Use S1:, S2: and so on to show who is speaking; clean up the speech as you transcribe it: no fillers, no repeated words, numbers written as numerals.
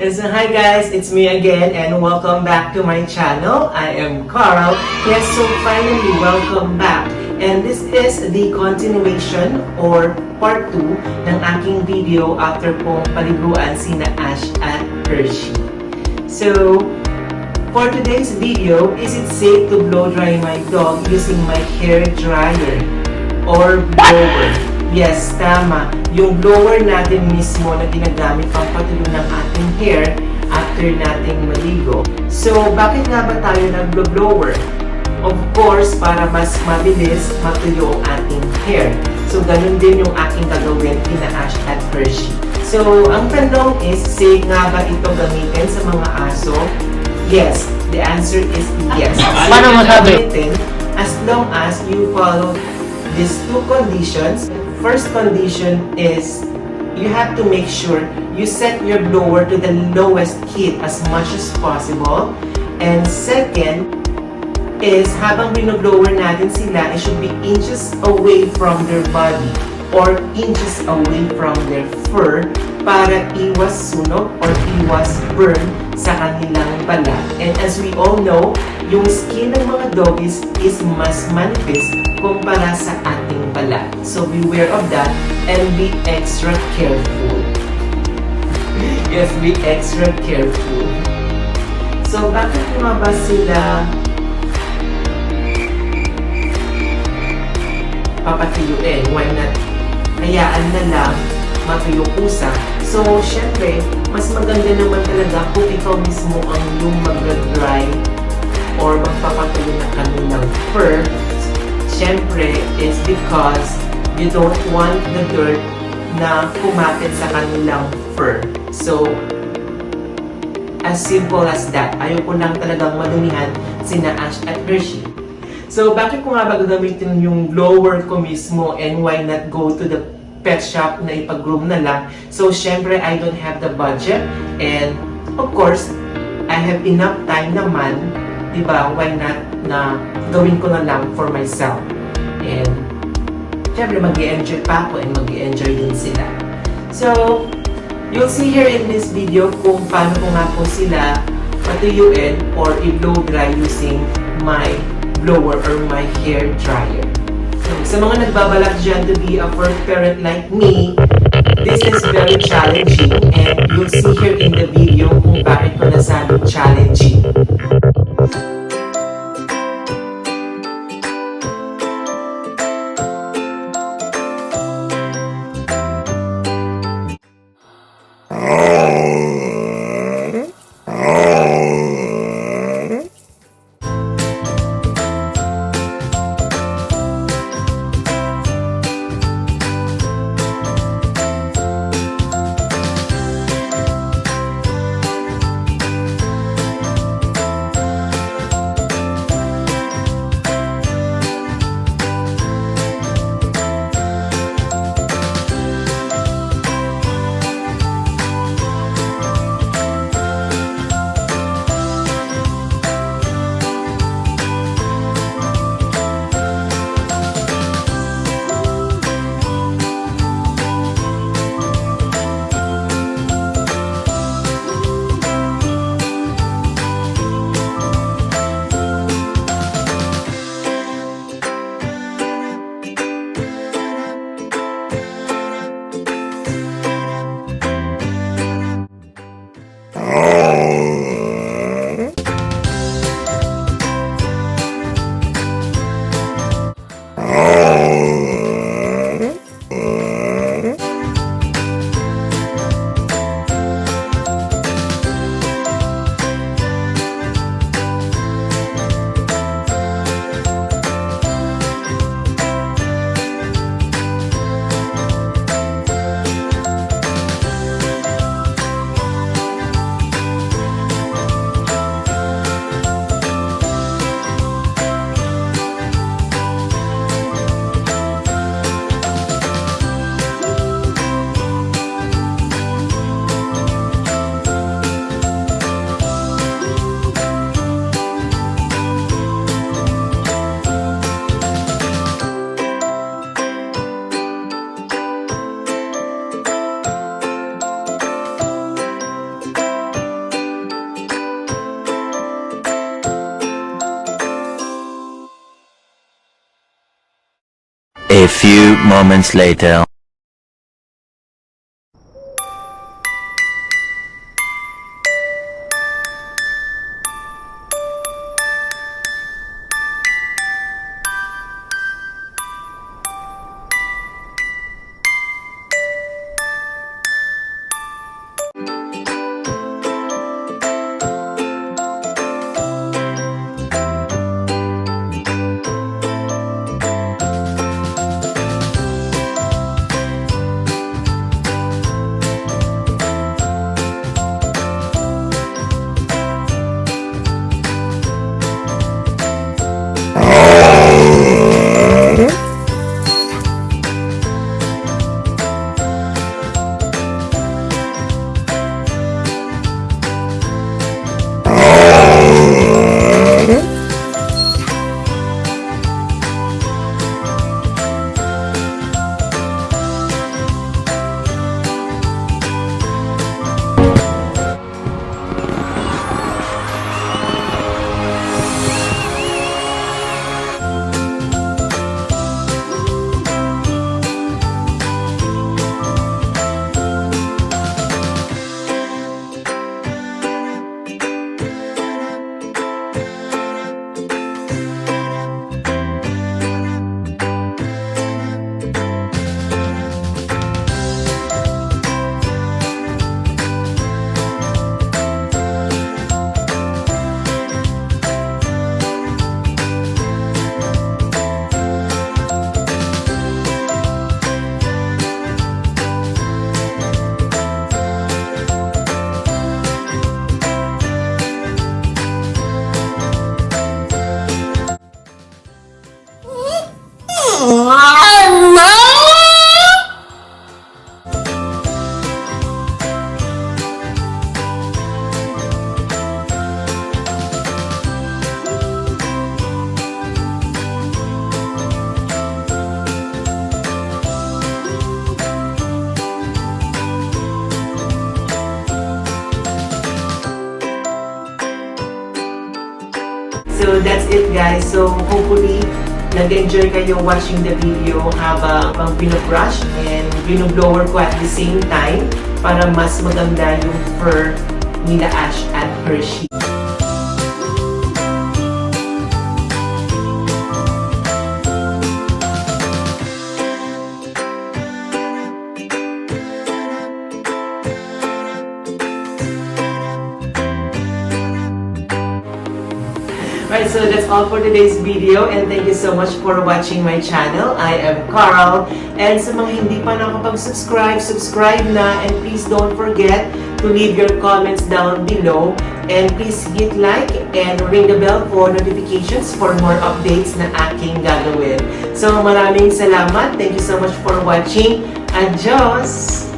S1: Yes, hi guys, it's me again and welcome back to my channel. I am Carl. Yes, so finally, welcome back. And this is the continuation or part 2 ng aking video after pong paliguan sina Ash at Hershey. So, for today's video, is it safe to blow dry my dog using my hair dryer or blower? Yes, tama. Yung blower natin mismo na ginagamit pang patulo ng ating hair after nating maligo. So, bakit nga ba tayo nag-blower? Of course, para mas mabilis matuyo ang ating hair. So, ganun din yung aking gagawin kina Ash at Hershey. So, ang tanong is, safe nga ba ito gamitin sa mga aso? Yes. The answer is yes.
S2: Paano masabi?
S1: As long as you follow these two conditions. First condition is you have to make sure you set your blower to the lowest heat as much as possible. And second is habang binoblower natin sila, it should be inches away from their body or inches away from their fur para iwas sunog or iwas burn sa kanilang balat. And as we all know, yung skin ng mga doggies is mas manipis kumpara sa ating balat. So beware of that and be extra careful. Yes, be extra careful. So bakit nga ba sila papatuyuin? Why not hayaan na lang matuyo pusa? So syempre, mas maganda naman talaga kung ikaw mismo ang yung mag-dry or magpapatuyo ng kanilang fur. Syempre, it's because you don't want the dirt na kumapit sa kanilang fur. So, as simple as that. Ayoko lang talagang madumihan sina Ash at Hershey. So, bakit ko nga ba gagamitin yung blower ko mismo and why not go to the pet shop na ipag-groom na lang? So, syempre, I don't have the budget and of course, I have enough time naman, diba? Why not na gawin ko na lang for myself? And syempre, mag-i-enjoy pa ako and mag-i-enjoy din sila. So, you'll see here in this video kung paano ko nga po sila patuyuin or i-blow dry using my blower or my hair dryer. So, sa mga nagbabalak dyan to be a fur parent like me, this is very challenging and you'll see here in the video kung bakit ko nasabing challenging.
S2: A few moments later.
S1: So that's it guys. So hopefully nag-enjoy kayo watching the video habang pinabrush and binublower ko at the same time para mas maganda yung fur nila Ash at Hershey. Right, so that's all for today's video and thank you so much for watching my channel. I am Carl and sa mga hindi pa nakapag-subscribe, subscribe na and please don't forget to leave your comments down below and please hit like and ring the bell for notifications for more updates na aking gagawin. So maraming salamat. Thank you so much for watching. Adios!